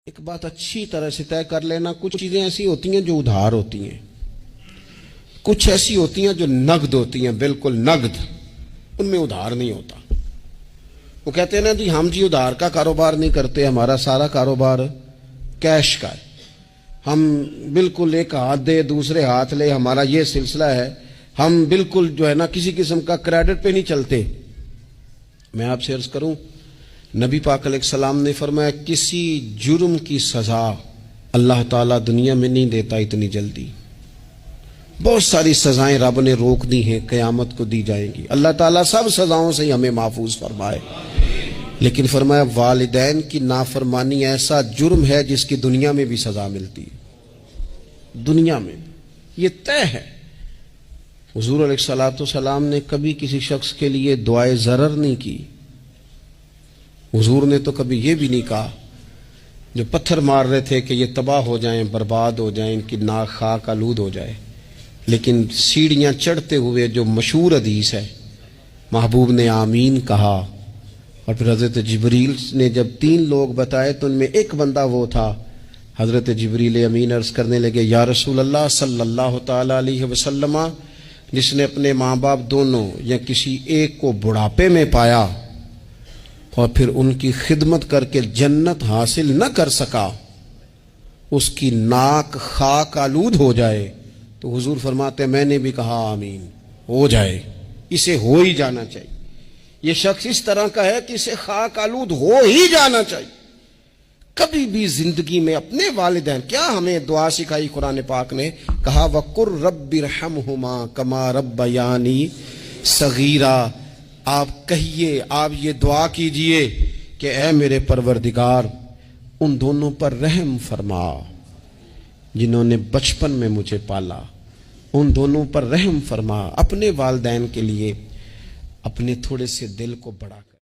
ایک بات اچھی طرح سے طے کر لینا، کچھ چیزیں ایسی ہوتی ہیں جو ادھار ہوتی ہیں، کچھ ایسی ہوتی ہیں جو نقد ہوتی ہیں، بالکل نقد، ان میں ادھار نہیں ہوتا۔ وہ کہتے ہیں نا جی ہم جی ادھار کا کاروبار نہیں کرتے، ہمارا سارا کاروبار کیش کا ہے، ہم بالکل ایک ہاتھ دے دوسرے ہاتھ لے، ہمارا یہ سلسلہ ہے، ہم بالکل جو ہے نا کسی قسم کا کریڈٹ پہ نہیں چلتے۔ میں آپ سے عرض کروں، نبی پاک علیہ السلام نے فرمایا کسی جرم کی سزا اللہ تعالیٰ دنیا میں نہیں دیتا اتنی جلدی، بہت ساری سزائیں رب نے روک دی ہیں، قیامت کو دی جائیں گی۔ اللہ تعالیٰ سب سزاؤں سے ہمیں محفوظ فرمائے، لیکن فرمایا والدین کی نافرمانی ایسا جرم ہے جس کی دنیا میں بھی سزا ملتی ہے، دنیا میں یہ طے ہے۔ حضور علیہ السلام نے کبھی کسی شخص کے لیے دعائے ضرر نہیں کی، حضور نے تو کبھی یہ بھی نہیں کہا جو پتھر مار رہے تھے کہ یہ تباہ ہو جائیں، برباد ہو جائیں، ان کی ناک خاک آلود ہو جائے، لیکن سیڑھیاں چڑھتے ہوئے جو مشہور حدیث ہے، محبوب نے آمین کہا، اور پھر حضرت جبریل نے جب 3 لوگ بتائے تو ان میں ایک بندہ وہ تھا، حضرت جبریل امین عرض کرنے لگے یا رسول اللہ صلی اللہ تعالی علیہ وسلم، جس نے اپنے ماں باپ دونوں یا کسی ایک کو بڑھاپے میں پایا اور پھر ان کی خدمت کر کے جنت حاصل نہ کر سکا، اس کی ناک خاک آلود ہو جائے، تو حضور فرماتے میں نے بھی کہا آمین، ہو جائے، اسے ہو ہی جانا چاہیے۔ یہ شخص اس طرح کا ہے کہ اسے خاک آلود ہو ہی جانا چاہیے۔ کبھی بھی زندگی میں اپنے والدین، کیا ہمیں دعا سکھائی قرآن پاک نے، کہا وَقُرْ رَبِّ ارْحَمْهُمَا كَمَا رَبَّيَانِي صَغِيرًا۔ آپ کہیے، آپ یہ دعا کیجئے کہ اے میرے پروردگار ان دونوں پر رحم فرما جنہوں نے بچپن میں مجھے پالا، ان دونوں پر رحم فرما۔ اپنے والدین کے لیے اپنے تھوڑے سے دل کو بڑا